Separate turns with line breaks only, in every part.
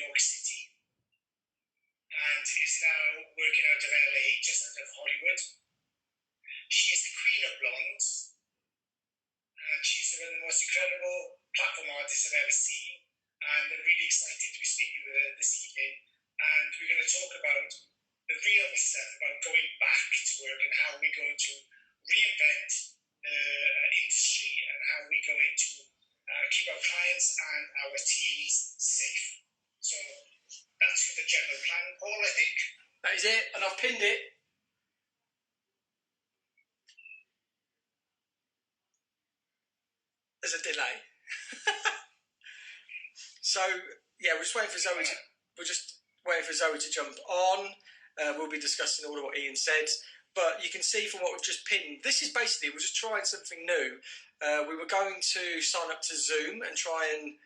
York City and is now working out of LA, just out of Hollywood. She is the queen of blondes, and she's one of the most incredible platform artists I've ever seen. And I'm really excited to be speaking with her this evening. And we're going to talk about the real stuff about going back to work and how we're going to reinvent the industry and how we're going to keep our clients and our teams safe. So that's the general plan, Paul, I think.
That is it, and I've pinned it. There's a delay. So yeah, we're just waiting for Zoe. We're just waiting for Zoe to jump on. We'll be discussing all of what Ian said, but you can see from what we've just pinned. This is basically we're just trying something new. We were going to sign up to Zoom and try and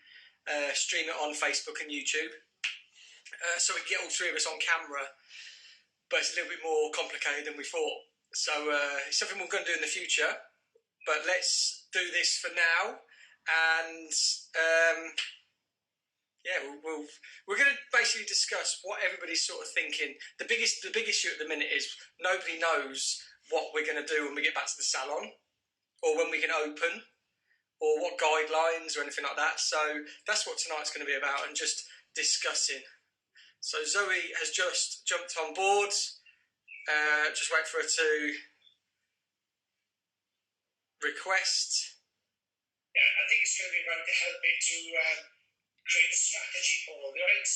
stream it on Facebook and YouTube, so we can get all three of us on camera. But it's a little bit more complicated than we thought. So it's something we're going to do in the future. But let's do this for now, and we're going to basically discuss what everybody's sort of thinking. The big issue at the minute is nobody knows what we're going to do when we get back to the salon, or when we can open, or what guidelines or anything like that. So that's what tonight's going to be about, and just discussing. So Zoe has just jumped on board. Just wait for her to request.
Yeah, I think it's going to be about helping to create a strategy, Paul, right?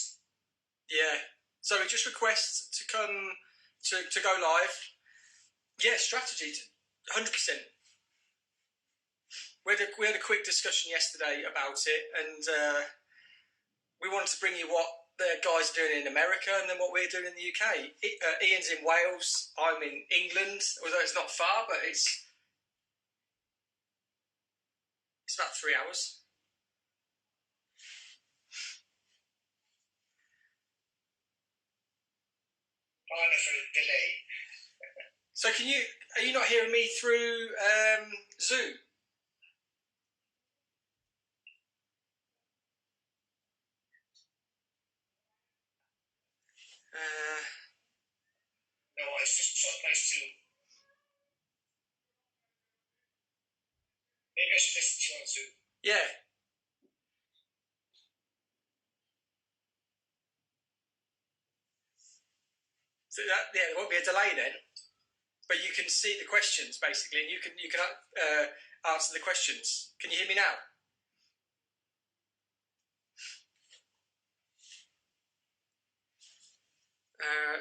Yeah. So just request to come to go live. Yeah, strategy, 100%. We had a quick discussion yesterday about it, and we wanted to bring you what the guys are doing in America and then what we're doing in the UK. Ian's in Wales, I'm in England, although it's not far, but it's about 3 hours.
Minor for a delay.
So are you not hearing me through Zoom?
No, it's just shut my Zoom. Maybe I should listen to you on Zoom.
Yeah. So there won't be a delay then, but you can see the questions basically, and you can answer the questions. Can you hear me now?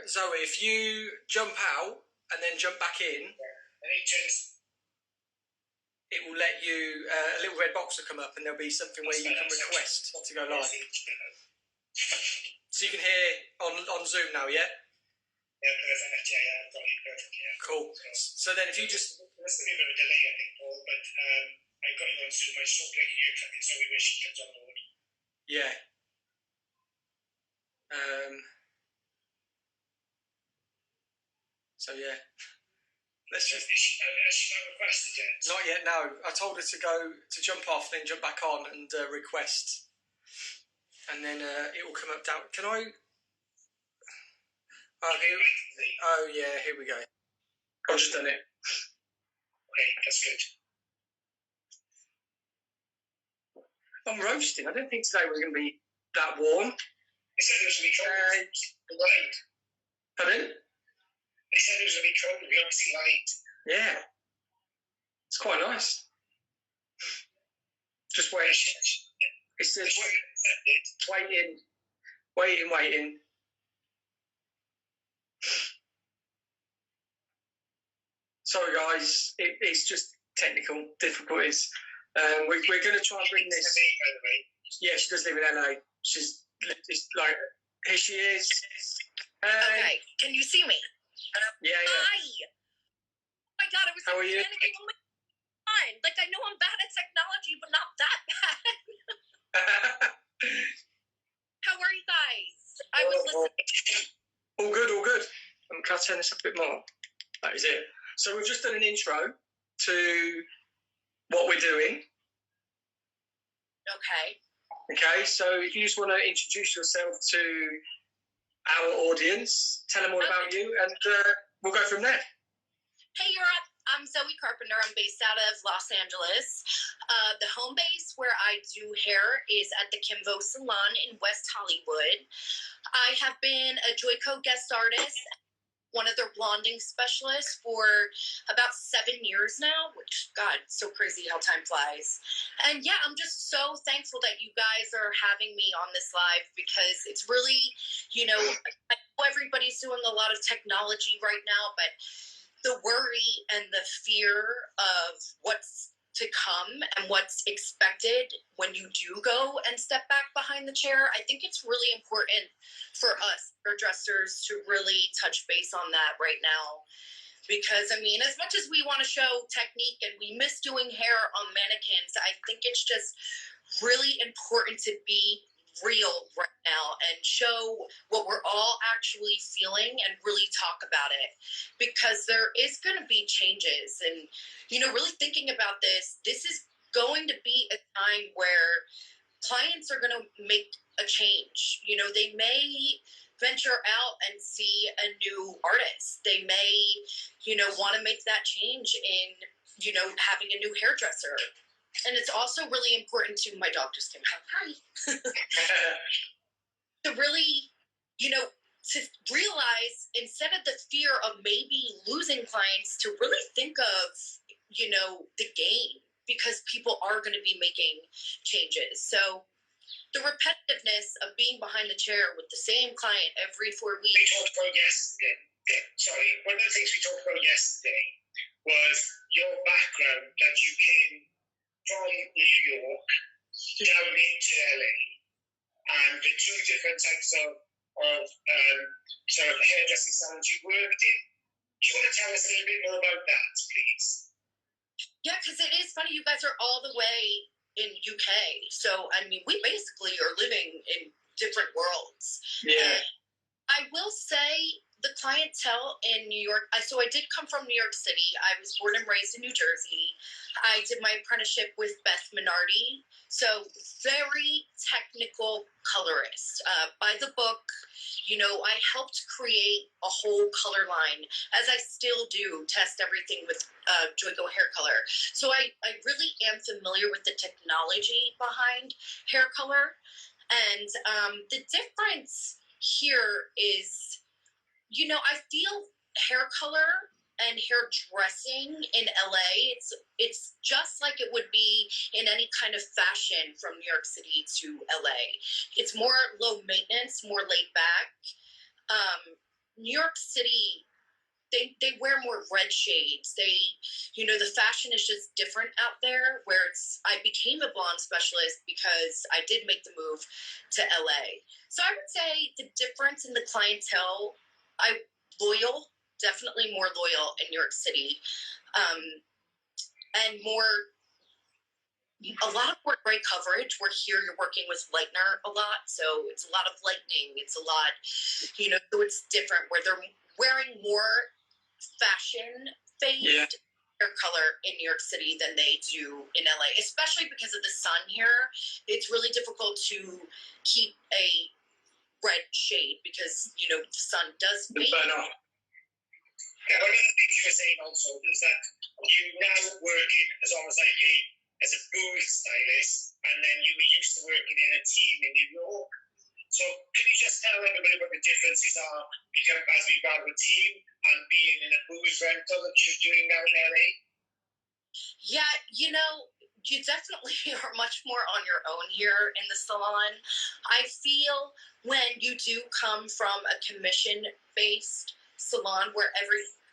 Zoe, if you jump out and then jump back in, it will let you, a little red box will come up, and there'll be something where you can request to go live. So you can hear on Zoom now, yeah?
Yeah, perfect. Yeah, I've got you perfect. Yeah.
Cool. So then if you just...
There's going to be a bit of a delay, I think, Paul, but I've got you on Zoom. I just hope I can hear Zoe when she comes on board.
Yeah. So yeah, let's just.
Has she not requested yet?
Not yet. No, I told her to jump off, then jump back on and request, and then it will come up down. Can I? Oh, yeah. Here we go. I've just done it.
Okay, that's good.
I'm roasting. I didn't think today was going to be that warm.
They said it was going to be cold.
Pardon?
They said it was going to be cold. We obviously lied.
Yeah. It's quite nice. Just wait. It says waiting. Sorry guys, it's just technical difficulties. We're going to try and bring this.
By the way.
Yeah, she does live in LA. She's like, here she is.
Okay, can you see me?
Yeah.
Hi. Oh my God, I was panicking. Oh my God. Like, I know I'm bad at technology, but not that bad. How are you guys? I was listening.
All good. Can I turn this up a bit more? That is it. So we've just done an intro to what we're doing.
Okay.
Okay, so if you just want to introduce yourself to our audience, tell them all about you, and we'll go from there.
Hey, Europe. I'm Zoe Carpenter. I'm based out of Los Angeles. The home base where I do hair is at the Kimvo Salon in West Hollywood. I have been a Joico guest artist, one of their blonding specialists for about 7 years now, which, God, so crazy how time flies. And yeah, I'm just so thankful that you guys are having me on this live, because it's really, I know everybody's doing a lot of technology right now, but the worry and the fear of what's to come and what's expected when you do go and step back behind the chair, I think it's really important for us hairdressers to really touch base on that right now. Because, I mean, as much as we want to show technique and we miss doing hair on mannequins, I think it's just really important to be real right now and show what we're all actually feeling and really talk about it, because there is going to be changes. And really thinking about this is going to be a time where clients are going to make a change. They may venture out and see a new artist. They may want to make that change in having a new hairdresser. And it's also really important to, my dog just came out, hi, to really, to realize, instead of the fear of maybe losing clients, to really think of, the gain, because people are going to be making changes. So the repetitiveness of being behind the chair with the same client every 4 weeks.
We talked about yesterday. One of the things we talked about yesterday was your background, that you came from New York down into LA, and the two different types of sort of hairdressing salons you worked in. Do you want to tell us a little bit more about that, please?
Yeah, because it is funny, you guys are all the way in UK, so I mean, we basically are living in different worlds.
Yeah.
And I will say, the clientele in New York, so I did come from New York City. I was born and raised in New Jersey. I did my apprenticeship with Beth Minardi. So very technical colorist. By the book, I helped create a whole color line, as I still do, test everything with Joico hair color. So I really am familiar with the technology behind hair color. And the difference here is, I feel hair color and hair dressing in LA, it's just like it would be in any kind of fashion from New York City to LA. It's more low maintenance, more laid back. New York City, they wear more red shades. The fashion is just different out there, where I became a blonde specialist because I did make the move to LA. So I would say the difference in the clientele, definitely more loyal in New York City, and a lot of more great coverage. We're here, you're working with Lightner a lot, so it's a lot of lightning. It's a lot, so it's different, where they're wearing more fashion-based hair color in New York City than they do in LA, especially because of the sun here. It's really difficult to keep a red shade, because the sun does fade.
Yeah, one of the things you were saying also is that you now working as a booth stylist, and then you were used to working in a team in New York. So can you just tell everybody what the differences are as we got a team and being in a booth rental that you're doing now in LA?
Yeah, you definitely are much more on your own here in the salon. I feel when you do come from a commission-based salon where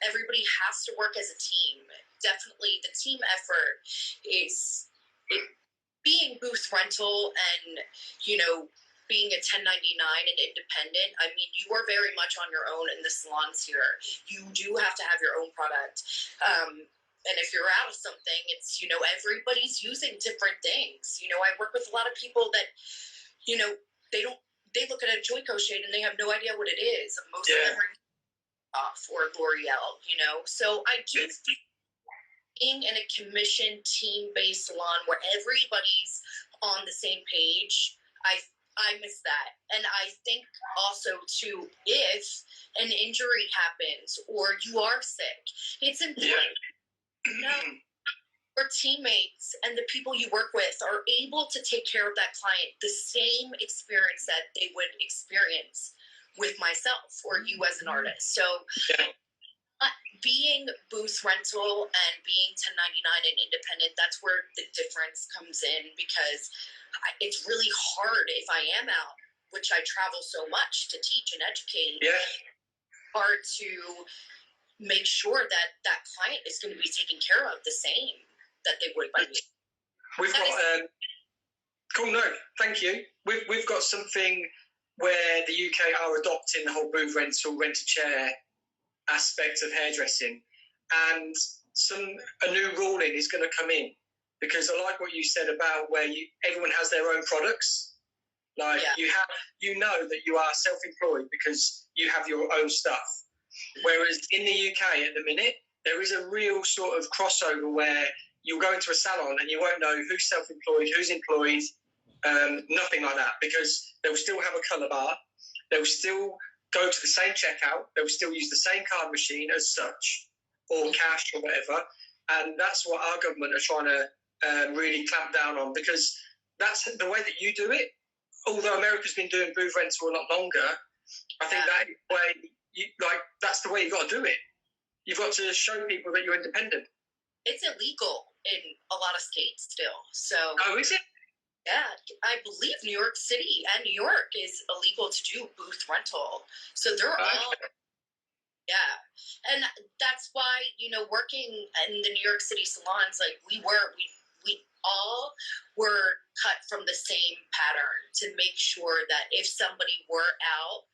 everybody has to work as a team, definitely the team effort is being booth rental and, being a 1099 and independent. I mean, you are very much on your own in the salons here. You do have to have your own product. And if you're out of something, it's, everybody's using different things. I work with a lot of people that, they look at a Joico shade and they have no idea what it is. Most of them are off or L'Oreal, So I do think being in a commission team-based salon where everybody's on the same page, I miss that. And I think also too, if an injury happens or you are sick, it's important to know your teammates and the people you work with are able to take care of that client the same experience that they would experience with myself or you as an artist. So being booth rental and being 1099 and independent, that's where the difference comes in, because it's really hard if I am out, which I travel so much to teach and educate, hard to make sure that that client is going to be taken care of the same that they would by me.
We've got cool. No, thank you. We've got something where the UK are adopting the whole booth rental, rent-a-chair aspect of hairdressing, and a new ruling is going to come in, because I like what you said about where everyone has their own products. Like you know that you are self-employed because you have your own stuff. Whereas in the UK at the minute, there is a real sort of crossover where you'll go into a salon and you won't know who's self-employed, who's employed, nothing like that, because they'll still have a colour bar, they'll still go to the same checkout, they'll still use the same card machine as such, or cash or whatever, and that's what our government are trying to really clamp down on, because that's the way that you do it. Although America's been doing booth rental a lot longer, I think that's the way you've got to do it. You've got to show people that you're independent.
It's illegal in a lot of states still. So.
Oh, is it?
Yeah, I believe New York City and New York is illegal to do booth rental. So they're all, and that's why, working in the New York City salons, like we all were cut from the same pattern to make sure that if somebody were out,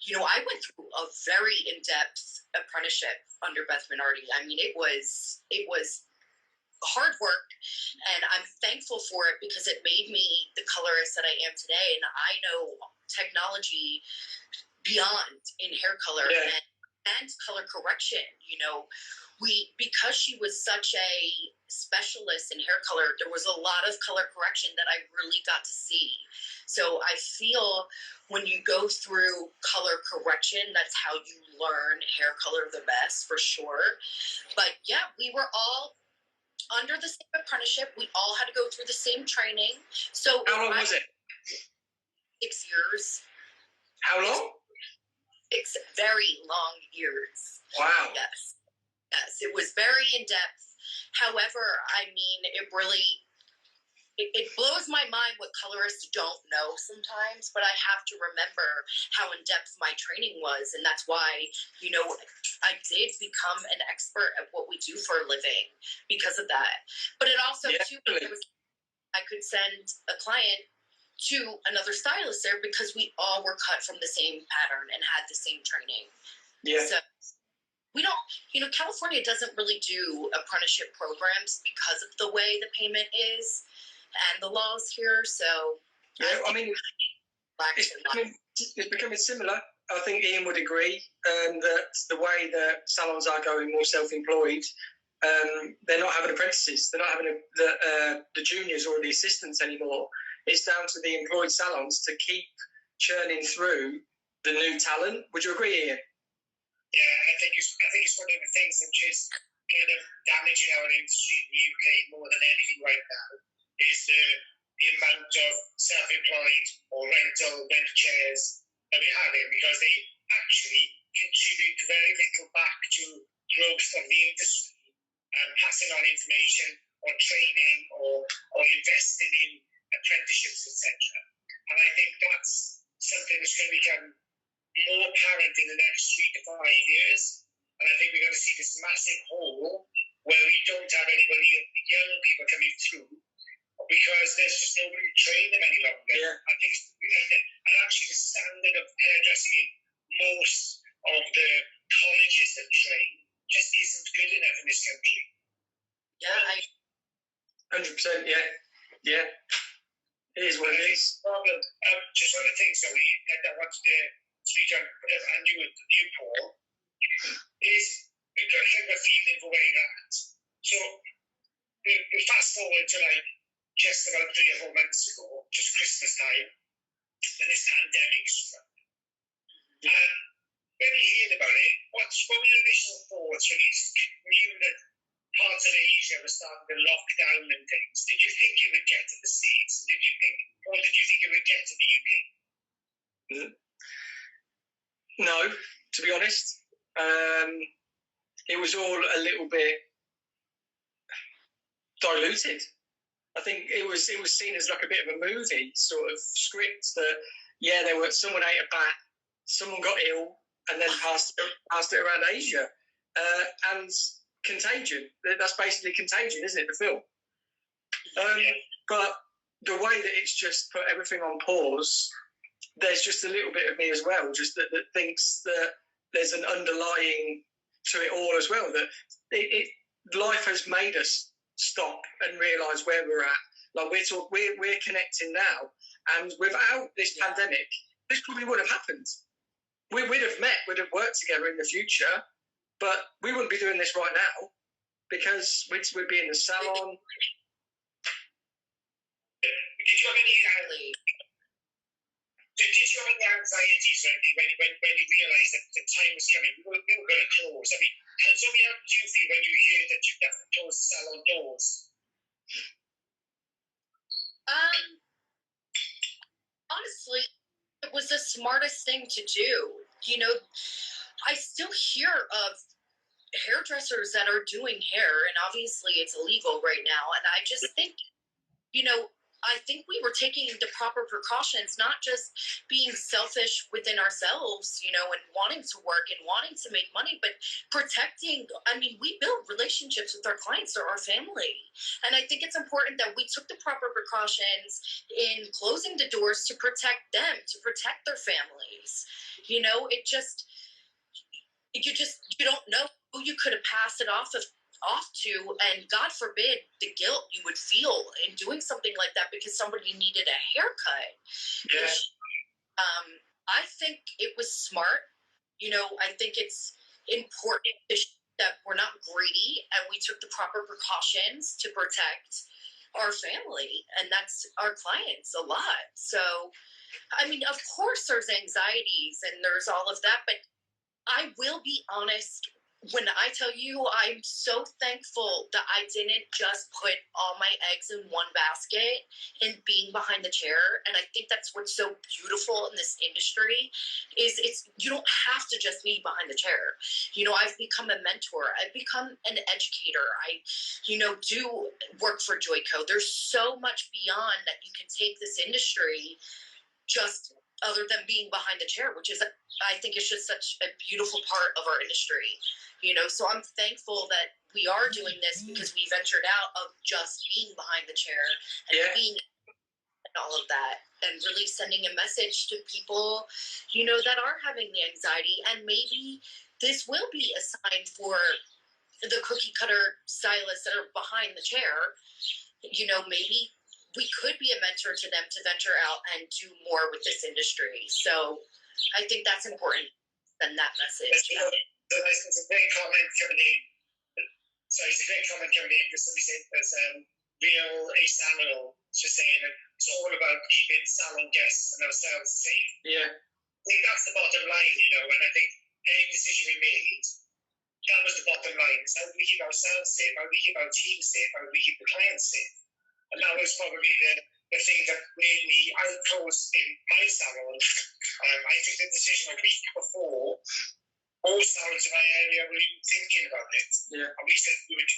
I went through a very in-depth apprenticeship under Beth Minardi. I mean, it was hard work, and I'm thankful for it because it made me the colorist that I am today. And I know technology beyond in hair color and color correction. Because she was such a specialist in hair color, there was a lot of color correction that I really got to see. So I feel when you go through color correction, that's how you learn hair color the best, for sure. But yeah, we were all under the same apprenticeship. We all had to go through the same training. So
how long was it?
6 years.
How long?
6 very long years.
Wow.
Yes, it was very in depth. However, I mean, it really it blows my mind what colorists don't know sometimes. But I have to remember how in depth my training was, and that's why I did become an expert at what we do for a living because of that. But it also I could send a client to another stylist there because we all were cut from the same pattern and had the same training.
Yeah.
So we don't, California doesn't really do apprenticeship programs because of the way the payment is and the laws here. So
I mean, it's becoming similar. I think Ian would agree that the way that salons are going more self-employed, they're not having apprentices. They're not having the juniors or the assistants anymore. It's down to the employed salons to keep churning through the new talent. Would you agree, Ian?
Yeah, I think it's one of the things which is kind of damaging our industry in the UK more than anything right now is the amount of self-employed or rent chairs that we have here, because they actually contribute very little back to growth of the industry and passing on information or training or investing in apprenticeships, etc. And I think that's something that's going to become more apparent in the next 3 to 5 years. And I think we're going to see this massive hole where we don't have anybody, young people coming through, because there's just nobody to train them any longer.
Yeah.
I think, and actually the standard of hairdressing in most of the colleges that train just isn't good enough in this country.
Yeah,
100%, yeah. It is what it is.
Just one of the things that I wanted to speak on, and you, Paul, is we've got kind of a feeling for where you're at. So we fast forward to just about 3 or 4 months ago, just Christmas time, when this pandemic struck. When you heard about it, what were your initial thoughts when you knew that parts of Asia were starting to lock down and things? Did you think it would get to the States? Did you think it would get to the UK?
No, to be honest. It was all a little bit diluted. I think it was seen as like a bit of a movie sort of script that, yeah, someone ate a bat, someone got ill, and then passed it around Asia. And Contagion, that's basically Contagion, isn't it, the film? But the way that it's just put everything on pause, there's just a little bit of me as well, just that thinks that there's an underlying to it all as well, that life has made us stop and realise where we're at. Like we're connecting now, and without this pandemic, this probably would have happened. We'd have met, we'd have worked together in the future, but we wouldn't be doing this right now because we'd be in the salon.
Did you have any anxieties when you realised that the time was coming? We were going to close. I mean, so how did you feel when you heard that you'd have to close the salon doors?
Honestly, it was the smartest thing to do. You know, I still hear of hairdressers that are doing hair, and obviously it's illegal right now. And I just think, I think we were taking the proper precautions, not just being selfish within ourselves, and wanting to work and wanting to make money, but protecting. I mean, we build relationships with our clients or our family. And I think it's important that we took the proper precautions in closing the doors to protect them, to protect their families. You don't know who you could have passed it off to, and God forbid the guilt you would feel in doing something like that because somebody needed a haircut.
Yeah.
I think it was smart. I think it's important that we're not greedy and we took the proper precautions to protect our family, and that's our clients a lot. So, I mean, of course there's anxieties and there's all of that, but I will be honest when I tell you I'm so thankful that I didn't just put all my eggs in one basket and being behind the chair. And I think that's what's so beautiful in this industry is you don't have to just be behind the chair. I've become a mentor. I've become an educator. I, do work for Joyco. There's so much beyond that you can take this industry just other than being behind the chair, which is, I think, is just such a beautiful part of our industry. So I'm thankful that we are doing this because we ventured out of just being behind the chair and being and all of that, and really sending a message to people, that are having the anxiety. And maybe this will be a sign for the cookie cutter stylists that are behind the chair. Maybe we could be a mentor to them to venture out and do more with this industry. So I think that's important, send that message.
There's a great comment coming in. Just somebody said there's Real Samuel just saying that it's all about keeping salon guests and ourselves safe.
Yeah.
I think that's the bottom line, and I think any decision we made, that was the bottom line. It's how do we keep ourselves safe, how do we keep our team safe, how do we keep the clients safe? And that was probably the thing that made me close in my salon. I took the decision a week before all salons in my area were even thinking about it.
Yeah.
And we said we would.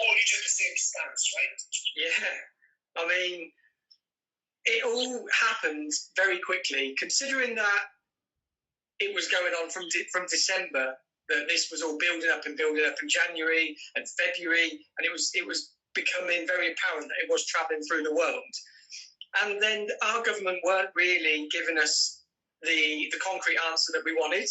All you took the same stance, right?
Yeah. I mean, it all happened very quickly, considering that it was going on from December, that this was all building up in January and February, and it was becoming very apparent that it was travelling through the world. And then our government weren't really giving us the concrete answer that we wanted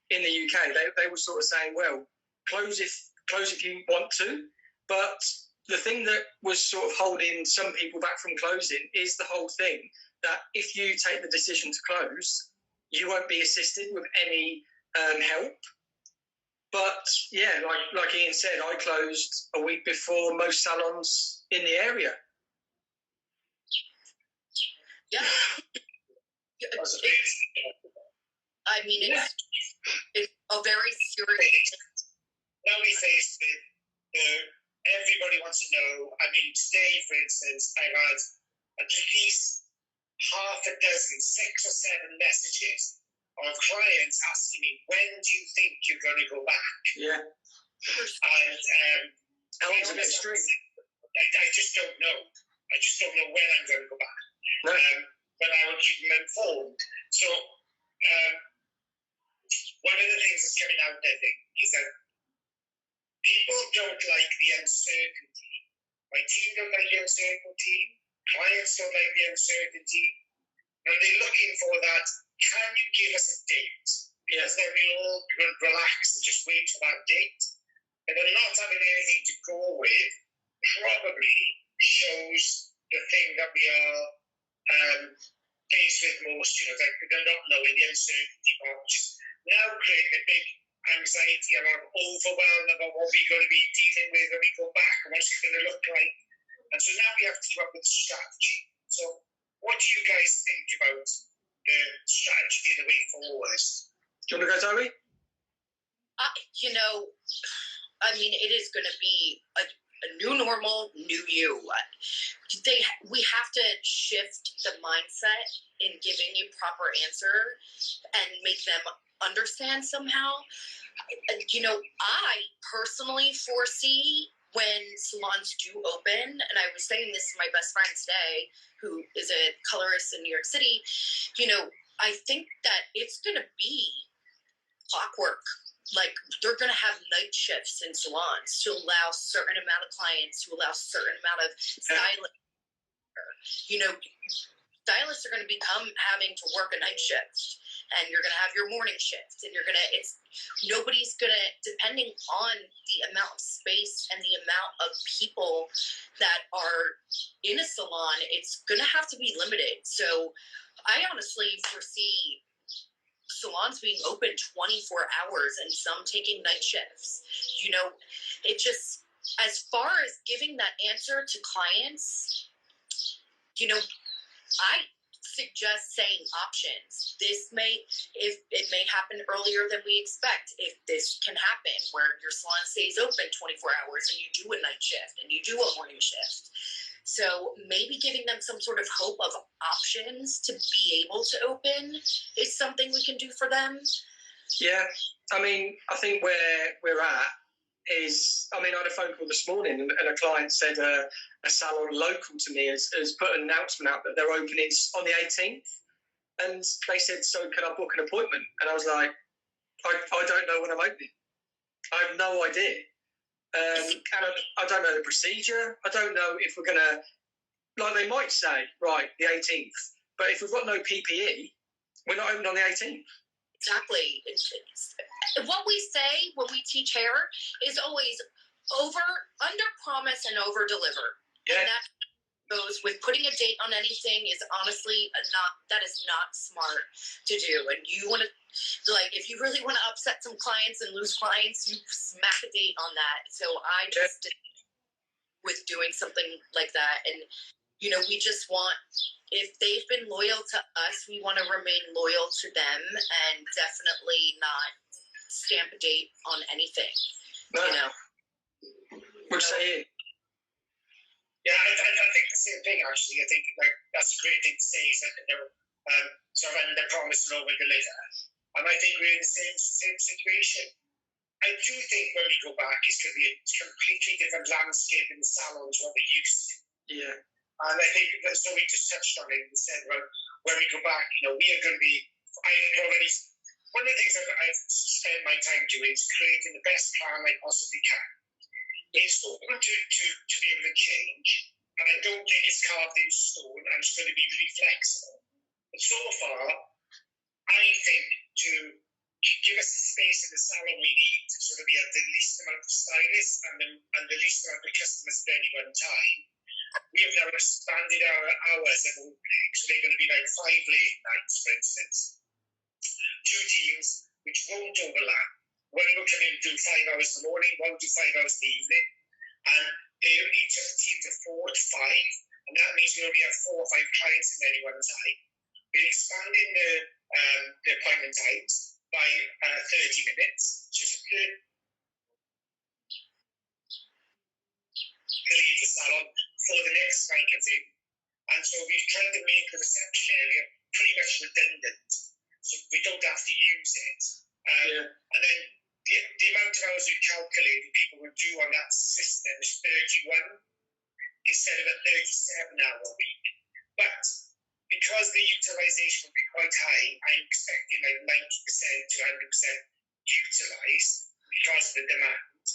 in the UK. They were sort of saying, well, close if you want to. But the thing that was sort of holding some people back from closing is the whole thing that if you take the decision to close, you won't be assisted with any help. But yeah, like Ian said, I closed a week before most salons in the area.
Yeah.
That's a big
I mean, it's a very serious.
Now we face everybody wants to know. I mean, today, for instance, I've had at least half a dozen, 6 or 7 messages of clients asking me, when do you think you're going to go back?
Yeah.
And
how long's a bit extreme?
I just don't know. I just don't know when I'm going to go back.
No.
But I will keep them informed. So one of the things that's coming out, I think, is that people don't like the uncertainty. My team don't like the uncertainty. Clients don't like the uncertainty. And they're looking for that, can you give us a date? Because then we'll all be going to relax and just wait for that date. And then not having anything to go with probably shows the thing that we are faced with most, like they're not knowing the uncertainty part, which is now creating a big anxiety around overwhelm about what we're going to be dealing with when we go back and what's it going to look like. And so now we have to come up with a strategy. So what do you guys think about the strategy and the way forward?
Do you want to go, Zoe?
I mean, it is going to be a new normal, new you. We have to shift the mindset in giving a proper answer and make them understand somehow. I personally foresee when salons do open, and I was saying this to my best friend today, who is a colorist in New York City, I think that it's going to be clockwork. Like, they're going to have night shifts in salons to allow certain amount of clients, to allow certain amount of stylists. Stylists are going to become having to work a night shift, and you're going to have your morning shift, and nobody's going to, depending on the amount of space and the amount of people that are in a salon, it's going to have to be limited. So I honestly foresee salons being open 24 hours and some taking night shifts. It just, as far as giving that answer to clients, I suggest saying options. It may happen earlier than we expect. If this can happen where your salon stays open 24 hours and you do a night shift and you do a morning shift. So maybe giving them some sort of hope of options to be able to open is something we can do for them. Yeah,
I mean, I think where we're at is, I had a phone call this morning and a client said a salon local to me has put an announcement out that they're opening on the 18th. And they said, so can I book an appointment? And I was like, I don't know when I'm opening. I have no idea. And I don't know the procedure. I don't know if we're going to, like they might say, right, the 18th. But if we've got no PPE, we're not open on the 18th.
Exactly. What we say when we teach hair is always under promise and over deliver.
Yeah.
And that goes with putting a date on anything is honestly that is not smart to do. And you want to, if you really want to upset some clients and lose clients, you smack a date on that. So I just did with doing something like that. And, we just want, if they've been loyal to us, we want to remain loyal to them and definitely not stamp a date on anything.
No. What say you?
Yeah, I think the same thing, actually. I think that's a great thing to say, is that they're sort of under promise and over deliver. And I think we're in the same situation. I do think when we go back, it's going to be a completely different landscape in the salons what we used to.
Yeah.
And I think that Zoe just touched on it and said, well, when we go back, we are going to be, one of the things I've spent my time doing is creating the best plan I possibly can. It's open to be able to change, and I don't think it's carved in stone, and it's going to be really flexible. But so far, I think to give us the space in the salon we need so that we have the least amount of stylists and the least amount of customers at any one time, we have now expanded our hours of opening, so they're going to be like 5 late nights, for instance. 2 teams, which won't overlap. One will come in and do 5 hours in the morning, one will do 5 hours in the evening, and each of the teams are 4 to 5. and that means we only have 4 or 5 clients in any one time. We're expanding the appointment times by 30 minutes, which is a good to leave the salon for the next client comes in. And so we've tried to make the reception area pretty much redundant, so we don't have to use it. And then the amount of hours we calculate that people would do on that system is 31 instead of a 37-hour week. But because the utilisation will be quite high, I'm expecting like 90% to 100% utilised because of the demand.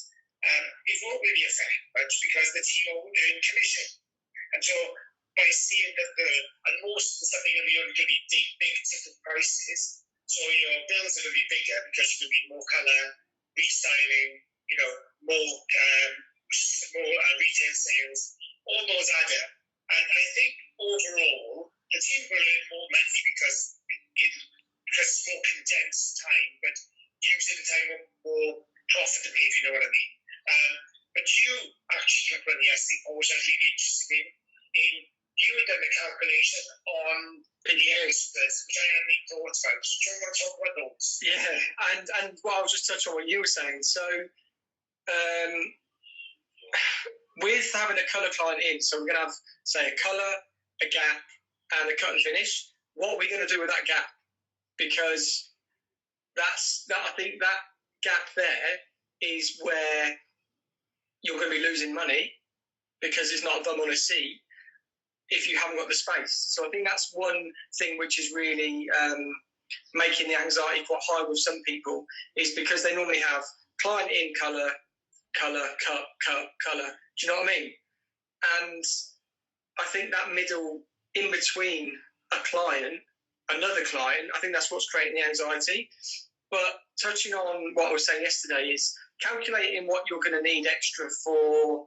It won't really affect much because the team will earn commission. And so by seeing that and most of the stuff are going to be big ticket prices, so your bills are going to be bigger because you're going to need more colour, restyling, more retail sales, all those add up. And I think overall, the team will earn more money because it's more condensed time, but using the time more profitably, if you know what I mean. But you actually took one yesterday, Paul, which I was really interested in you had done a calculation on the extras, which I hadn't even thought about. So do you want to talk about those?
Yeah, and well, I'll just touch on what you were saying. So, with having a colour client in, so we're going to have, say, a colour, a gap, and a cut and finish. What are we going to do with that gap? Because I think that gap there is where you're going to be losing money because it's not a bum on a seat if you haven't got the space. So I think that's one thing which is really making the anxiety quite high with some people, is because they normally have client in, colour, cut, colour. Do you know what I mean? And I think that middle in between a client, another client, I think that's what's creating the anxiety. But touching on what I was saying yesterday is calculating what you're going to need extra for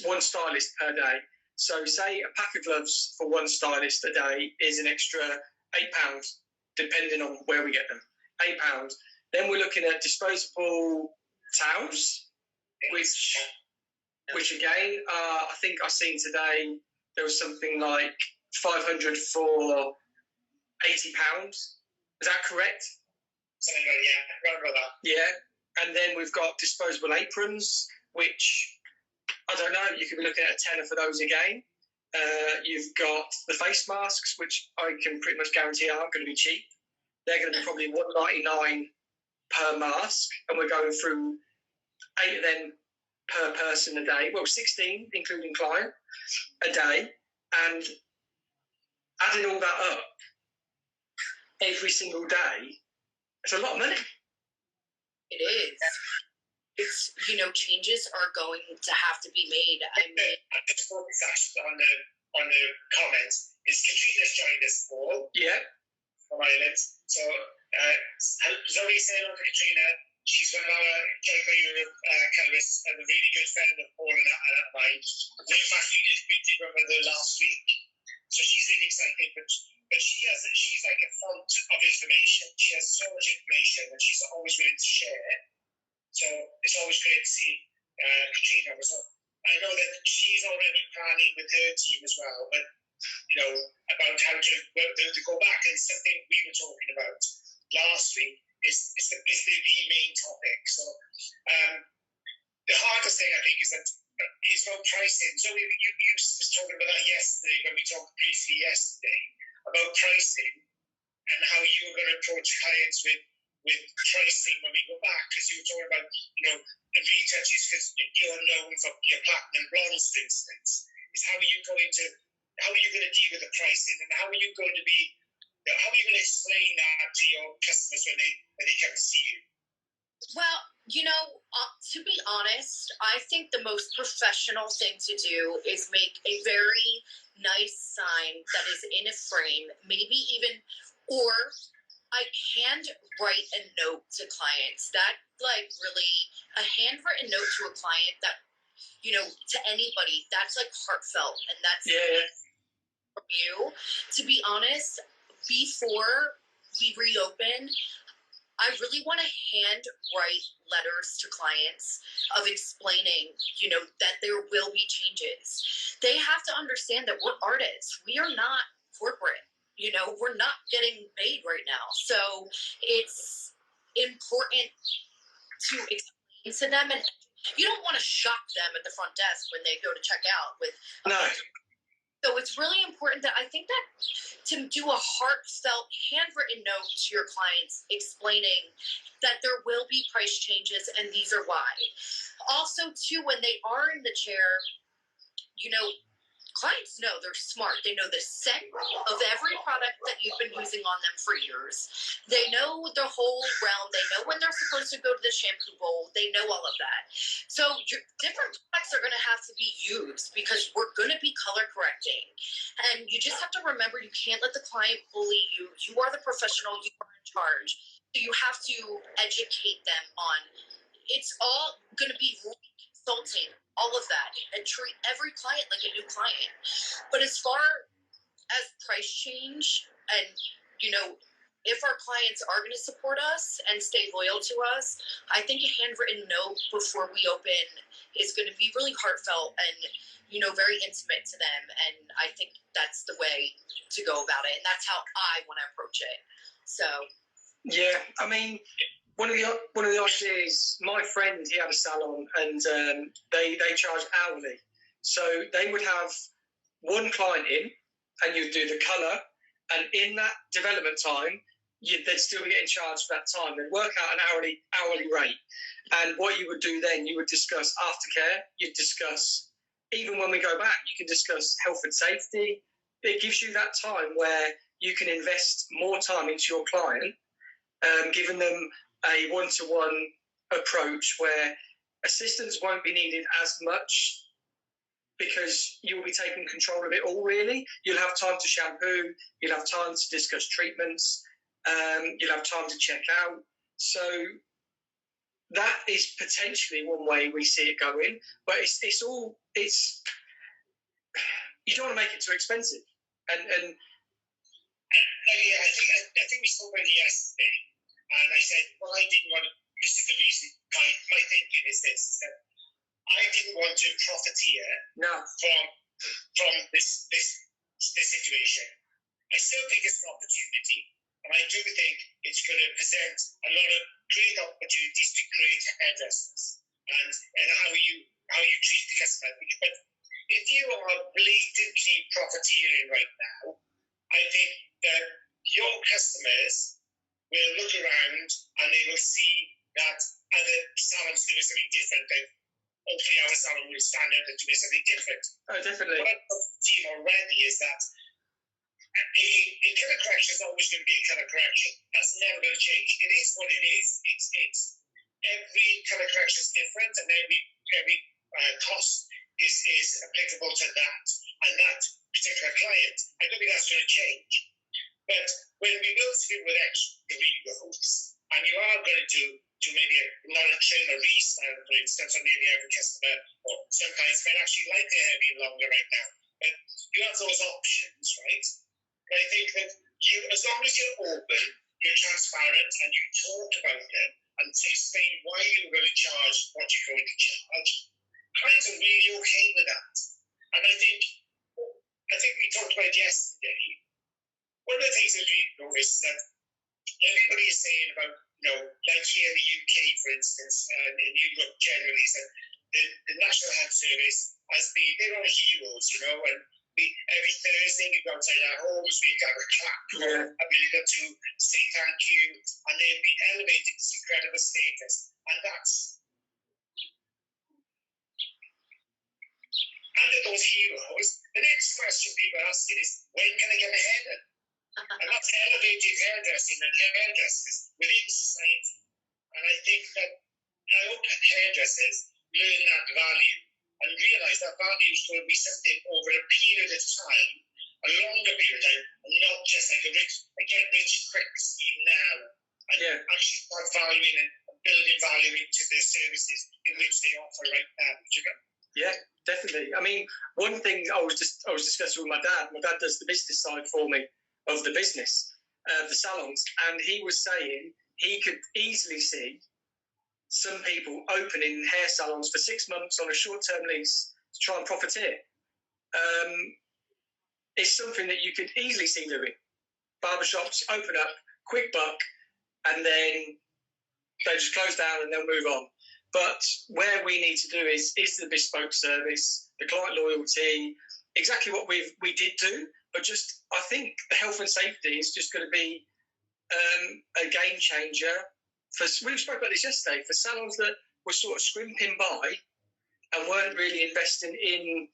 one stylist per day. So say a pack of gloves for one stylist a day is an extra £8, depending on where we get them. £8. Then we're looking at disposable towels, which again, I think I've seen today there was something like 500 for £80. Is that correct?
Yeah, right about that.
Yeah, and then we've got disposable aprons, which I don't know, you could be looking at a tenner for those again. You've got the face masks, which I can pretty much guarantee aren't going to be cheap. They're going to be probably $1.99 per mask, and we're going through 8 of them per person a day. Well, 16, including client, a day. And adding all that up every single day, it's a lot of money.
It is. It's, changes are going to have to be made.
I just focus actually on the comments. Is Katrina's joined us, Paul?
Yeah.
From Ireland. So, Zoe said on Katrina, she's one of our Joyco Europe colourists and a really good friend of Paul and mine. In fact, we did one with her last week. So she's really excited, but she's like a font of information. She has so much information and she's always willing to share. So it's always great to see Katrina. So I know that she's already planning with her team as well, but about how to go back, and something we were talking about last week is the main topic. So the hardest thing I think is that it's about pricing. So you was talking about that yesterday when we talked briefly yesterday about pricing and how you were going to approach clients with pricing when we go back, because you were talking about the retouches, because you're known for your platinum blondes, for instance. Is how are you going to deal with the pricing, and how are you going to explain that to your customers when they come to see you?
Well, to be honest, I think the most professional thing to do is make a very nice sign that is in a frame, maybe even, or I handwrite a note to clients. That, really, a handwritten note to a client that, to anybody, that's heartfelt, and that's from you. To be honest, before we reopen, I really want to handwrite letters to clients of explaining, that there will be changes. They have to understand that we're artists. We are not corporate. We're not getting paid right now. So it's important to explain to them, and you don't want to shock them at the front desk when they go to check out with.
No.
So it's really important that I think that to do a heartfelt handwritten note to your clients explaining that there will be price changes and these are why. Also, too, when they are in the chair, clients know they're smart. They know the scent of every product that you've been using on them for years. They know the whole realm. They know when they're supposed to go to the shampoo bowl. They know all of that. So different products are going to have to be used because we're going to be color correcting. And you just have to remember you can't let the client bully you. You are the professional. You are in charge. So you have to educate them on it's all going to be consulting, all of that, and treat every client like a new client. But as far as price change and, if our clients are going to support us and stay loyal to us, I think a handwritten note before we open is going to be really heartfelt and, very intimate to them. And I think that's the way to go about it. And that's how I want to approach it. So.
Yeah, I mean, one of the ideas, my friend, he had a salon and they charge hourly. So they would have one client in and you'd do the colour, and in that development time, they'd still be getting charged for that time. They'd work out an hourly rate. And what you would do then, you would discuss aftercare, you'd discuss, even when we go back, you can discuss health and safety. It gives you that time where you can invest more time into your client, giving them a one-to-one approach where assistance won't be needed as much because you'll be taking control of it all, really. You'll have time to shampoo, you'll have time to discuss treatments, you'll have time to check out. So that is potentially one way we see it going, but it's you don't want to make it too expensive. And
I think we spoke about it yesterday. And I said, well, I didn't want to, this is the reason, my thinking is this, is that I didn't want to profiteer from this situation. I still think it's an opportunity, and I do think it's going to present a lot of great opportunities to great hairdressers and how you treat the customer. But if you are blatantly profiteering right now, I think that your customers will look around and they will see that other salons are doing something different. And hopefully our salon will stand out and doing something different.
Oh, definitely.
What I've got the team already is that a colour correction is always going to be a colour correction. That's never going to change. It is what it is. It's every colour correction is different, and every cost is applicable to that and that particular client. I don't think that's going to change. But when we will sit with extra regrowths, and you are going to do maybe not a trim or restyle, for instance, on maybe every customer, or some clients might actually like their hair being longer right now. But you have those options, right? But I think that as long as you're open, you're transparent, and you talk about them and explain why you're going to charge what you're going to charge, clients are really okay with that. And I think we talked about yesterday. One of the things that we noticed is that everybody is saying about, like here in the UK, for instance, and in Europe generally, is that the National Health Service they're all heroes, and every Thursday we go outside our homes, we got a clap, and we got to say thank you, and they've been elevated to this incredible status. And that's under those heroes. The next question people are asking is, when can I get my hair done? And that's elevated hairdressing and hairdressers within society. And I think that I hope hairdressers learn that value and realise that value is going to be something over a period of time, a longer period of time, and not just like a get rich quick scheme now. And actually start valuing and building value into the services in which they offer right now.
Yeah, definitely. I mean, one thing I was discussing with my dad. My dad does the business side for me of the business, the salons, and he was saying he could easily see some people opening hair salons for 6 months on a short-term lease to try and profiteer. It's something that you could easily see doing. Barbershops open up, quick buck, and then they just close down and they'll move on. But where we need to do is the bespoke service, the client loyalty, exactly what we did do, but just I think the health and safety is just going to be a game changer. We spoke about this yesterday, for salons that were sort of scrimping by and weren't really investing in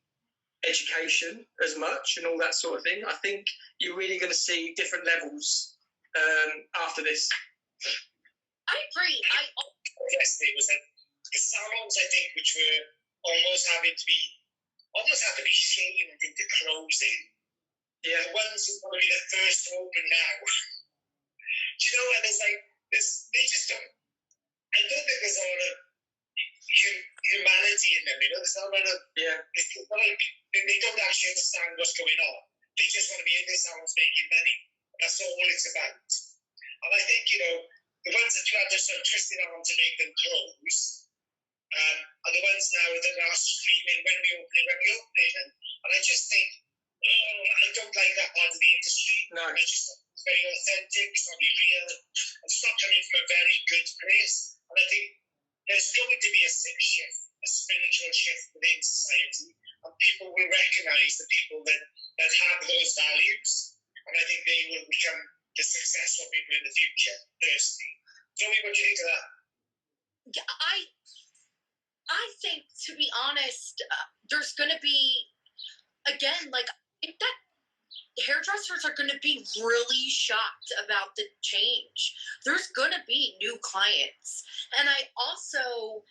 education as much and all that sort of thing. I think you're really going to see different levels after this.
I agree.
Yesterday was that the salons, I think, which were almost had to be shamed into closing.
Yeah.
The ones who want to be the first to open now. Do you know, and there's like this, they just don't. I don't think there's a lot of humanity in them. You know, there's not a lot of.
Yeah.
It's like they don't actually understand what's going on. They just want to be in this salons making money. That's all it's about. And I think, you know, the ones that you had to sort of twist it on to make them close are the ones now that are screaming when we open it. And I just think, I don't like that part of the industry.
No.
I just think it's very authentic, it's not really real, and it's not coming from a very good place. And I think there's going to be a shift, a spiritual shift within society, and people will recognise the people that have those values, and I think they will become the successful people in the future, personally. Joey, what do you think of that?
Yeah, I think, to be honest, there's going to be, again, like, I think that hairdressers are going to be really shocked about the change. There's going to be new clients. And I also,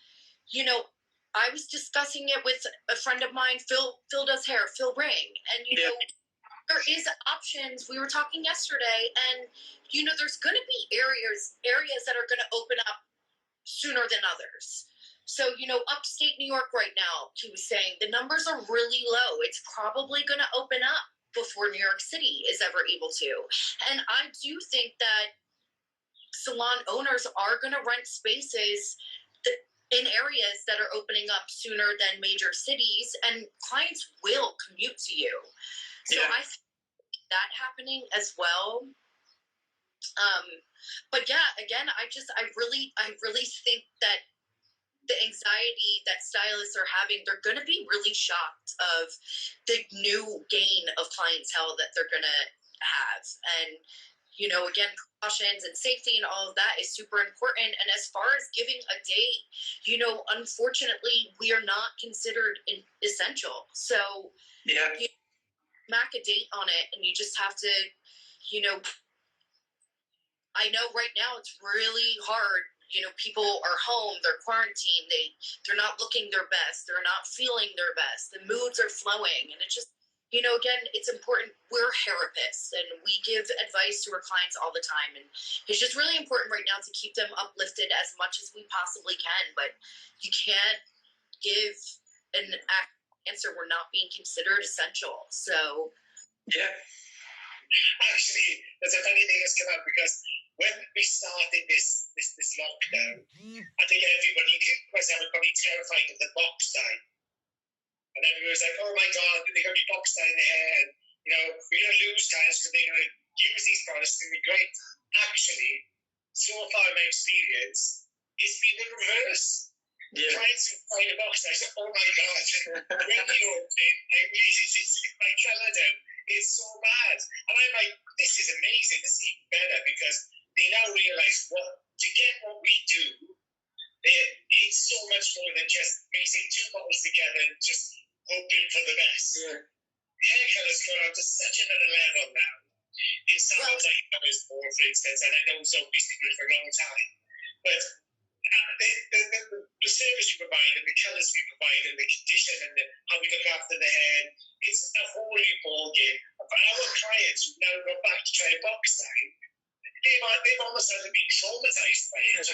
you know, I was discussing it with a friend of mine, Phil does hair, Phil Ring. And, you know, there is options. We were talking yesterday, and, you know, there's going to be areas that are going to open up sooner than others. So, you know, upstate New York right now, he was saying, the numbers are really low. It's probably going to open up before New York City is ever able to. And I do think that salon owners are going to rent spaces in areas that are opening up sooner than major cities, and clients will commute to you. So I see that happening as well. But yeah, again, I really think that the anxiety that stylists are having, they're going to be really shocked of the new gain of clientele that they're going to have. And, you know, again, precautions and safety and all of that is super important. And as far as giving a date, you know, unfortunately, we are not considered essential. So you smack a date on it, and you just have to, you know, I know right now it's really hard. You know, people are home, they're quarantined, they're not looking their best, they're not feeling their best, the moods are flowing, and it's just, you know, again, it's important. We're therapists, and we give advice to our clients all the time, and it's just really important right now to keep them uplifted as much as we possibly can, but you can't give an answer we're not being considered essential. So
actually, there's a funny thing that's come up, because when we started this lockdown, I think everybody, including myself, was probably terrified of the box time. And everybody was like, oh my God, they're going to be box tying the hair, and, you know, we're going to lose clients because they're going to use these products, it's going to be great. Actually, so far in my experience, it's been the reverse. Clients who find a box tie say, oh my God, when you open it, I really see my colour down. It's so bad. And I'm like, this is amazing. This is even better, because they now realise to get what we do, it's so much more than just mixing two bottles together and just hoping for the best. Hair colour's gone on to such another level now. In salons like yours, for instance, and I know Zoe's been doing it for a long time. But the service we provide, and the colours we provide, and the condition, and how we look after the hair, it's a whole new ballgame. And for our clients who now go back to try a box time, they've almost been traumatised by it.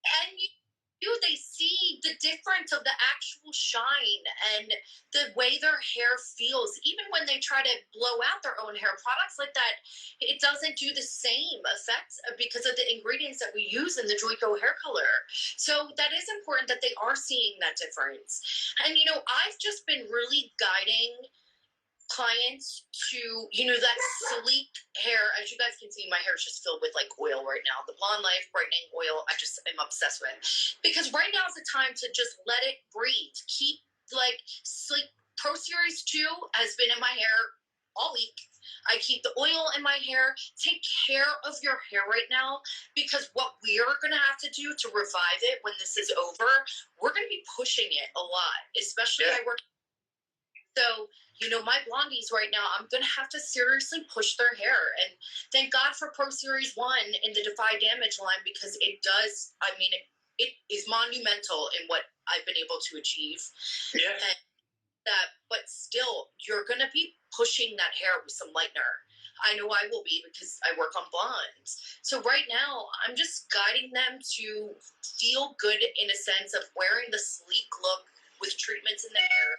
And you They see the difference of the actual shine and the way their hair feels. Even when they try to blow out their own hair, products like that, it doesn't do the same effects because of the ingredients that we use in the Joico hair color. So that is important that they are seeing that difference. And, I've just been really guiding clients to, that sleek hair. As you guys can see, my hair is just filled with like oil right now. The Blonde Life brightening oil, I just am obsessed with, because right now is the time to just let it breathe. Keep like sleek. Pro Series 2 has been in my hair all week. I keep the oil in my hair. Take care of your hair right now, because what we are going to have to do to revive it when this is over, we're going to be pushing it a lot, especially I work. So, my blondies right now, I'm going to have to seriously push their hair. And thank God for Pro Series 1 in the Defy Damage line, because it does, it is monumental in what I've been able to achieve.
Yeah.
And but still, you're going to be pushing that hair with some lightener. I know I will be, because I work on blondes. So right now, I'm just guiding them to feel good in a sense of wearing the sleek look with treatments in the hair,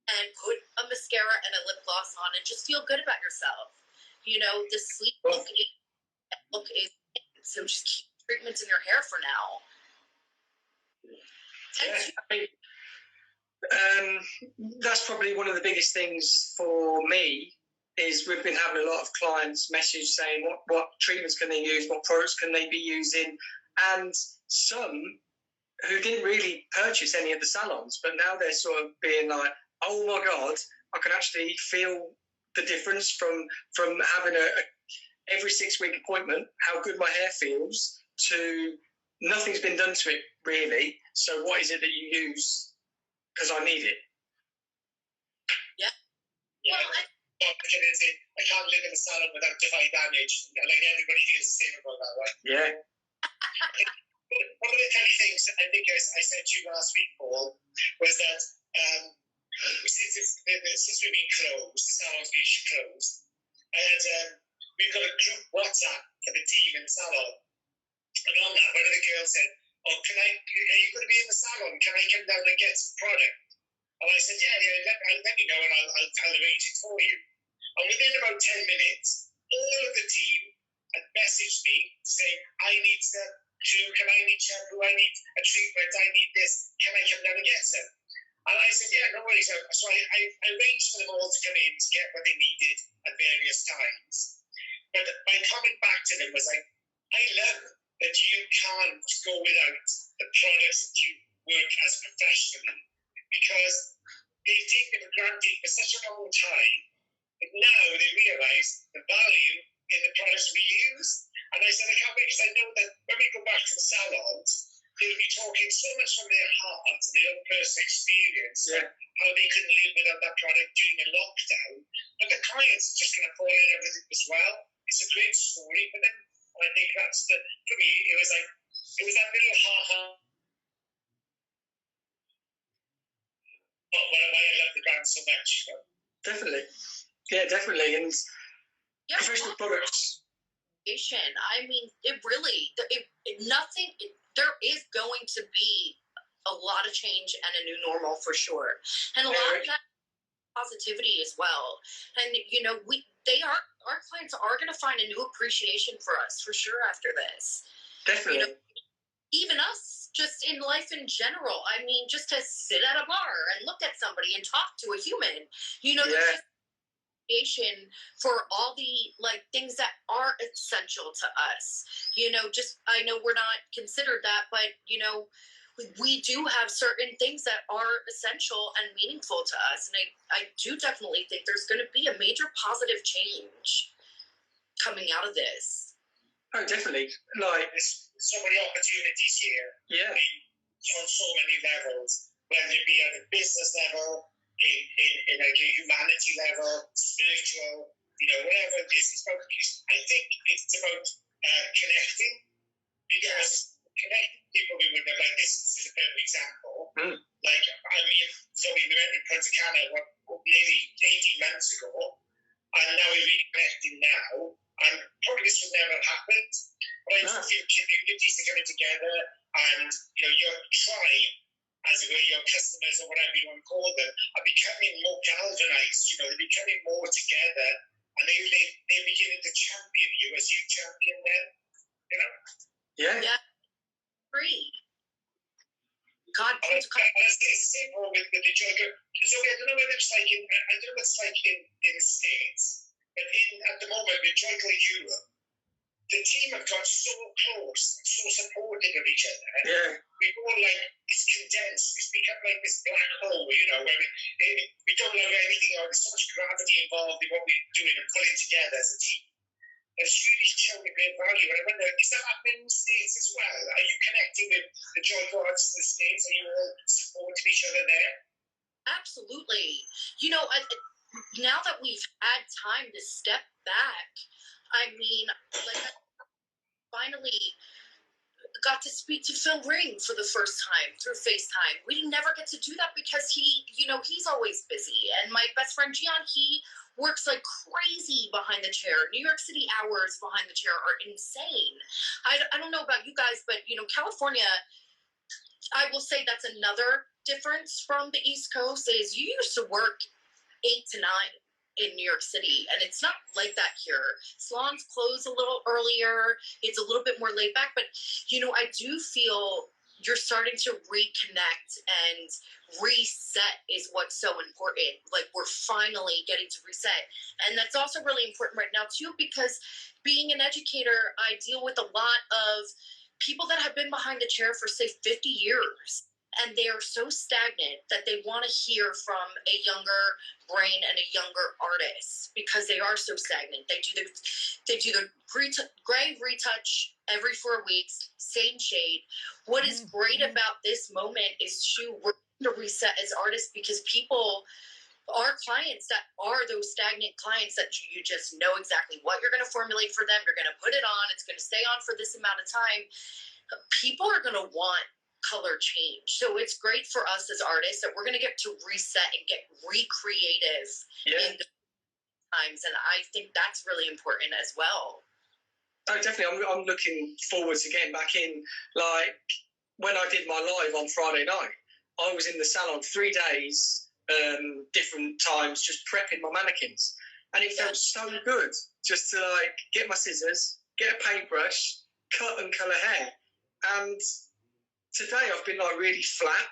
and put a mascara and a lip gloss on and just feel good about yourself. The sleek look is so just keep treatments in your hair for now.
That's probably one of the biggest things for me. Is we've been having a lot of clients message saying what treatments can they use, what products can they be using, and some who didn't really purchase any at the salons, but now they're sort of being like, oh my God, I can actually feel the difference from having a every 6-week appointment, how good my hair feels, to nothing's been done to it really. So what is it that you use? Because I need it.
Yeah. I can't live in the salon without Defy Damage. Like, everybody feels the same about that, right?
Yeah.
One of the kind of things I think I said to you last week, Paul, was that since we've been closed, the salon's been closed, and we've got a group WhatsApp for the team in the salon. And on that, one of the girls said, are you going to be in the salon? Can I come down and get some product? And I said, yeah, let me know, and I'll arrange it for you. And within about 10 minutes, all of the team had messaged me to say, I need some can I need shampoo, I need a treatment, I need this, can I come down and get some? And I said, yeah, no worries. So I arranged for them all to come in to get what they needed at various times. But my comment back to them was like, I love that you can't go without the products that you work as professionally, because they've taken it for granted for such a long time, but now they realise the value in the products we use. And I said, I can't wait, because I know that when we go back to the salons, they'll be talking so much from their heart and their own personal experience, how they couldn't live without that product during the lockdown. But the clients are just going to fall in everything as well. It's a great story for them. And I think that's for me, it was that little ha-ha. Why I love the brand so much.
Definitely. Yeah, definitely. And professional products.
I mean, it really, there is going to be a lot of change and a new normal for sure. And a lot of that positivity as well. And, our clients are going to find a new appreciation for us for sure after this.
Definitely.
Even us, just in life in general. I mean, just to sit at a bar and look at somebody and talk to a human, there's appreciation for all the things that are essential to us. I know we're not considered that, but we do have certain things that are essential and meaningful to us, and I do definitely think there's going to be a major positive change coming out of this.
Oh, definitely.
There's so many opportunities here.
Yeah.
On so many levels, whether it be at a business level, in a humanity level, spiritual, whatever it is. I think it's about connecting, because connecting people we would know, this is a perfect example. So we went in Punta Cana nearly 18 months ago, and now we're reconnecting now, and probably this would never have happened, but I just feel communities are coming together, and your tribe, as it were, your customers or whatever you want to call them, are becoming more galvanized. They're becoming more together, and they're beginning to champion you as you champion them.
Yeah.
Free. God,
it's the same with the Joker. So I don't know whether it's like in the States, but at the moment with Joker Europe, the team have got so close and so supportive of each other.
Yeah.
We've all it's condensed. It's become like this black hole, where we don't know anything. There's so much gravity involved in what we're doing and pulling together as a team. It's really shown a great value. And I wonder, is that happening in the States as well? Are you connecting with the Joy Gods in the States? Are you all supporting each other there?
Absolutely. Now that we've had time to step back, I finally got to speak to Phil Ring for the first time through FaceTime. We never get to do that because he's always busy. And my best friend Gian, he works like crazy behind the chair. New York City hours behind the chair are insane. I don't know about you guys, but California, I will say that's another difference from the East Coast is you used to work 8 to 9 in New York City, and it's not like that here. Salons close a little earlier. It's a little bit more laid back, but I do feel you're starting to reconnect and reset is what's so important. Like we're finally getting to reset. And that's also really important right now too, because being an educator, I deal with a lot of people that have been behind the chair for say 50 years. And they are so stagnant that they want to hear from a younger brain and a younger artist because they are so stagnant. They do the gray retouch every 4 weeks, same shade. What is great about this moment is we're going to reset as artists because people, our clients that are those stagnant clients that you just know exactly what you're going to formulate for them. You're going to put it on. It's going to stay on for this amount of time. People are going to want color change. So it's great for us as artists that we're going to get to reset and get recreative in the times. And I think that's really important as well.
Oh, definitely. I'm looking forward to getting back in. Like when I did my live on Friday night, I was in the salon 3 days, different times, just prepping my mannequins. And it felt so good just to get my scissors, get a paintbrush, cut and colour hair. And today I've been really flat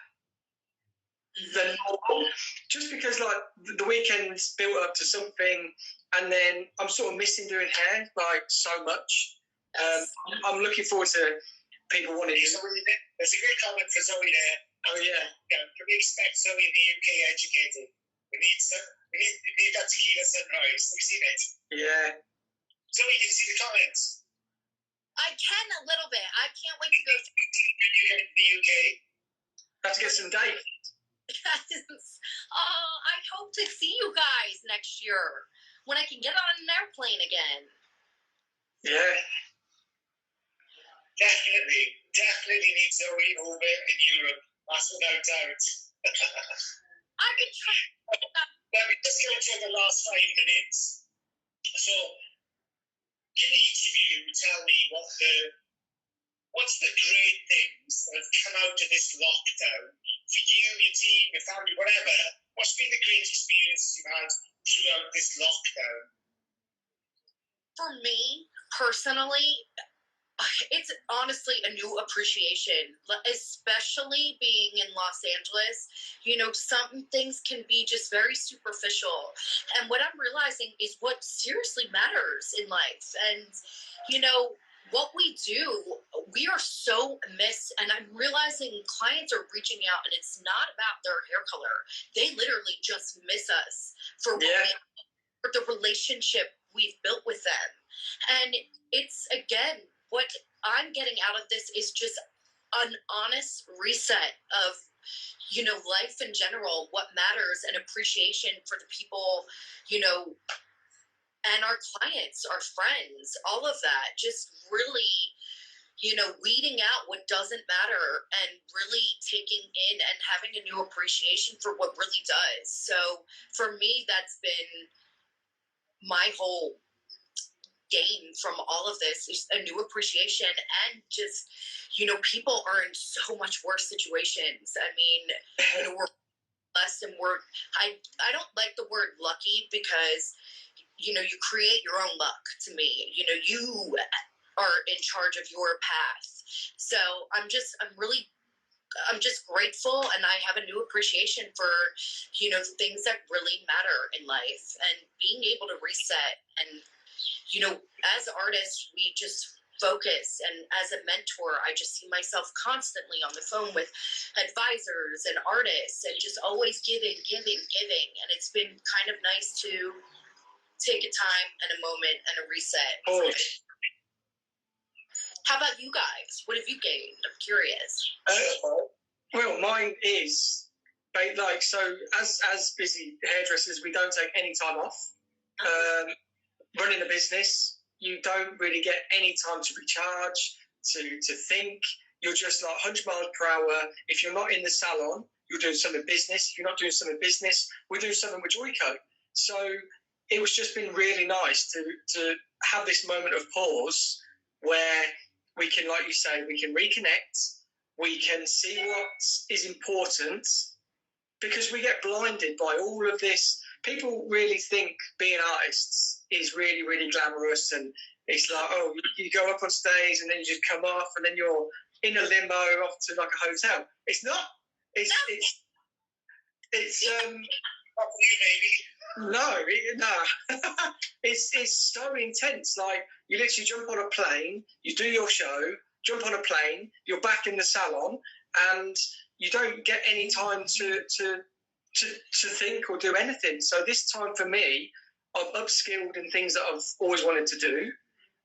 than normal, just because the weekend's built up to something, and then I'm sort of missing doing hair so much. I'm looking forward to people wanting to.
There's a great comment for Zoe there.
Oh yeah.
Can we expect Zoe in the UK educated? We need that tequila sunrise. Have you seen it?
Yeah.
Zoe, can you see the comments?
I can a little bit. I can't wait to go.
You get to the UK.
Have to get some dates.
I hope to see you guys next year when I can get on an airplane again.
Yeah.
Definitely need Zoe over in Europe. That's without doubt.
I've been trying.
Well, we're just going to take the last 5 minutes. So, can each of you tell me what's the great things that have come out of this lockdown for you, your team, your family, whatever? What's been the great experiences you've had throughout this lockdown?
For me, personally, it's honestly a new appreciation, especially being in Los Angeles. Some things can be just very superficial. And what I'm realizing is what seriously matters in life. And, what we do, we are so missed. And I'm realizing clients are reaching out and it's not about their hair color. They literally just miss us for the relationship we've built with them. And it's, again, what I'm getting out of this is just an honest reset of, life in general, what matters, and appreciation for the people, and our clients, our friends, all of that. Just really, weeding out what doesn't matter and really taking in and having a new appreciation for what really does. So for me, that's been my whole gain from all of this is a new appreciation, and just, people are in so much worse situations. I mean, we're blessed, and I don't like the word lucky, because, you create your own luck to me. You are in charge of your path. So I'm just grateful, and I have a new appreciation for, things that really matter in life, and being able to reset. And, as artists, we just focus, and as a mentor, I just see myself constantly on the phone with advisors and artists, and just always giving. And it's been kind of nice to take a time and a moment and a reset.
Oh.
How about you guys? What have you gained? I'm curious.
Well, mine is like, so as busy hairdressers, we don't take any time off. Running a business, you don't really get any time to recharge, to think. You're just like 100 miles per hour. If you're not in the salon, you're doing something business. If you're not doing something business, we're doing something with Joyco. So it was just been really nice to have this moment of pause where we can, like you say, we can reconnect, we can see what is important, because we get blinded by all of this. People really think being artists is really, really glamorous, and it's like, oh, you go up on stage and then you just come off, and then you're in a limo off to like a hotel. It's not. It's no. It's so intense. Like, you literally jump on a plane, you do your show, jump on a plane, you're back in the salon, and you don't get any time to think or do anything. So this time for me, I've upskilled in things that I've always wanted to do.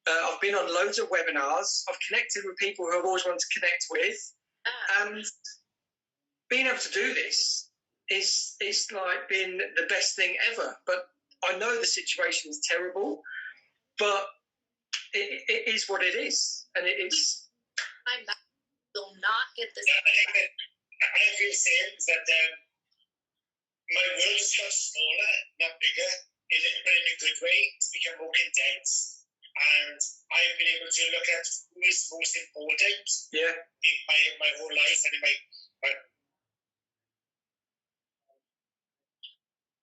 I've been on loads of webinars. I've connected with people who I've always wanted to connect with. And being able to do this it's like been the best thing ever. But I know the situation is terrible, but it is what it is. And it's...
I will not get this.
I think that I feel the same, is that my world has got smaller, not bigger, but in a good way. It's become more condensed, and I've been able to look at who is most important in my whole life, and in my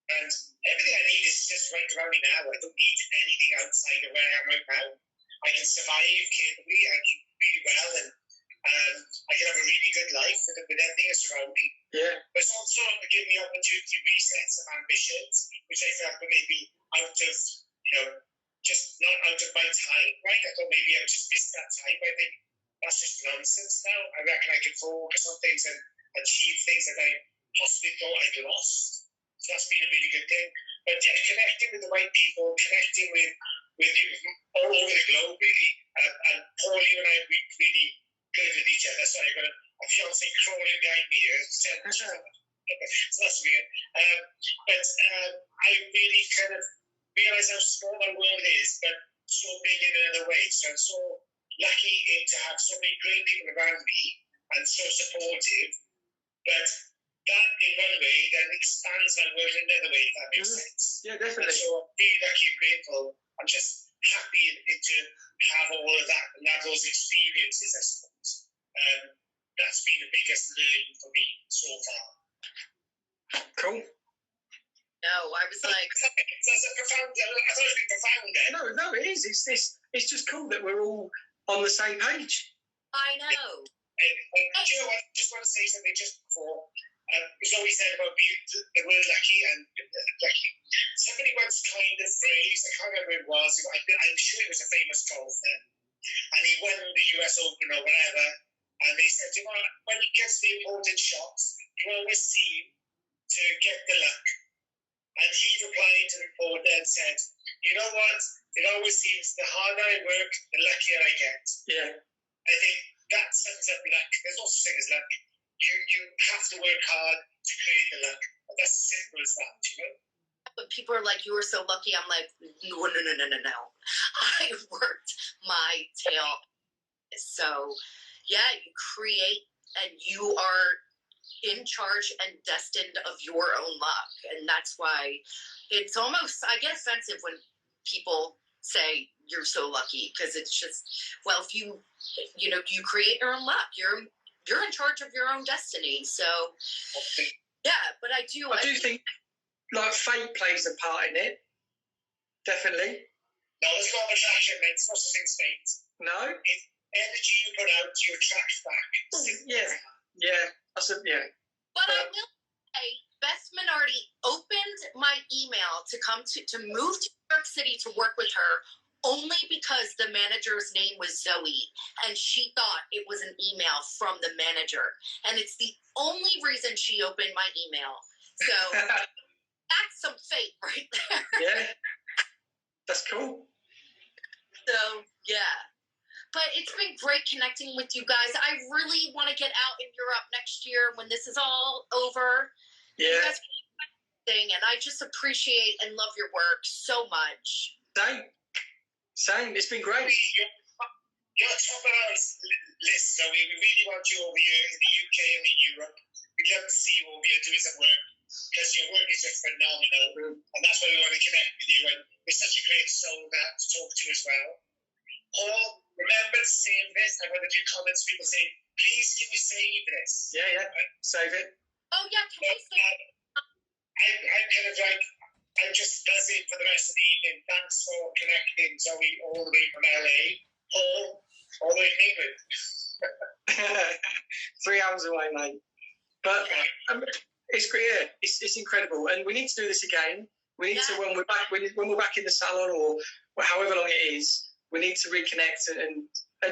and everything I need is just right around me now. I don't need anything outside of where I am right now. I can survive capably, I can do really well, and I can have a really good life with everything that's around me.
Yeah.
But it's also given me the opportunity to reset some ambitions, which I felt were maybe out of, just not out of my time, right? I thought maybe I just missed that time. I think that's just nonsense now. I reckon I can focus on things and achieve things that I possibly thought I'd lost. So that's been a really good thing. But yeah, connecting with the right people, connecting with all over the globe, really. And Paul, you and I are really good with each other. Sorry, I've got a fiance crawling behind me here. So that's weird. But I really kind of realise how small my world is, but so big in another way. So I'm so lucky to have so many great people around me and so supportive. But that, in one way, then expands my world in another way, if that makes sense.
Yeah, definitely.
And so I'm really lucky and grateful. I'm just happy to have all of that and have those experiences, I suppose. That's been the biggest learning for me so far.
Cool.
No, I was like...
That's a profound... I thought it would be profound then.
No, it is. It's just cool that we're all on the same page.
I know.
Do you know what? I just want to say something just before. It was always said about the word lucky and lucky. Somebody once coined a phrase, I can't remember who it was, I'm sure it was a famous golfer, and he won the US Open or whatever, and they said, when he gets the important shots, you always seem to get the luck. And he replied to the reporter and said, you know what, it always seems the harder I work, the luckier I get.
Yeah.
I think that sums up luck. There's no such thing as luck. You have to work hard to create the luck. That's as simple as that,
When people are like, you were so lucky, I'm like, no. I worked my tail. So, yeah, you create, and you are in charge and destined of your own luck. And that's why it's almost, I get offensive when people say you're so lucky, because it's just, well, if you create your own luck. You're in charge of your own destiny. So yeah, but I do
think like fate plays a part in it. Definitely.
No, there's not attraction, mate. It's not something fate.
No.
It's energy you put out, you attract back.
Yeah. That's it. Yeah.
But I will say, Beth Minardi opened my email to move to New York City to work with her only because the manager's name was Zoe, and she thought it was an email from the manager. And it's the only reason she opened my email. So that's some fate right there.
Yeah. That's cool.
So, yeah. But it's been great connecting with you guys. I really want to get out in Europe next year when this is all over.
Yeah.
You guys and I just appreciate and love your work so much.
Same. It's been great.
You're top of our list, Zoe. We really want you over here in the UK and in Europe. We'd love to see you over here doing some work, because your work is just phenomenal. And that's why we want to connect with you. And you're such a great soul to talk to as well. Paul, remember to save this. I've had a few comments, people saying, please can you save this?
Yeah. Right? Save it.
Oh, yeah, can we save it?
I'm kind of like, I'm just buzzing for the rest of the evening. Thanks for connecting, Zoe, all the way from LA. Paul, all the way from England.
3 hours away, mate. But it's great. Yeah, it's incredible, and we need to do this again. We need to, when we're back in the salon, or however long it is, we need to reconnect and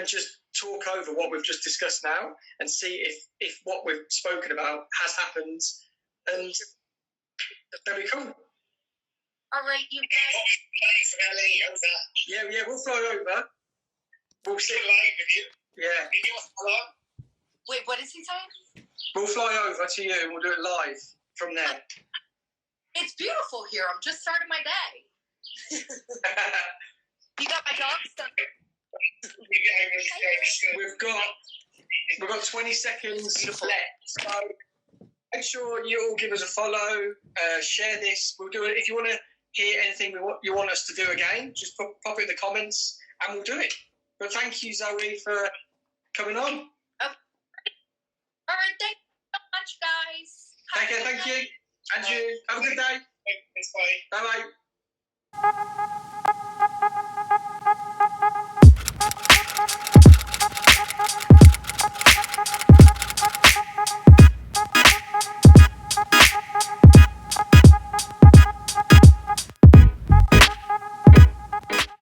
just talk over what we've just discussed now, and see if what we've spoken about has happened, and that'd be cool.
All right, you guys.
From LA, how's that?
Yeah, we'll fly over. We'll sit
live with you.
Yeah.
In your salon.
Wait, what is he saying?
We'll fly over to you and we'll do it live from there.
It's beautiful here. I'm just starting my day. You got my dog stuck.
We've got 20 seconds left. So make sure you all give us a follow, share this. We'll do it. If you want to hear anything you want us to do again, just pop it in the comments and we'll do it. But thank you, Zoe, for coming on.
Oh. All right, thank you so much, guys.
Take care, thank you. And you. Have a good day.
Thanks, bye.
Bye-bye.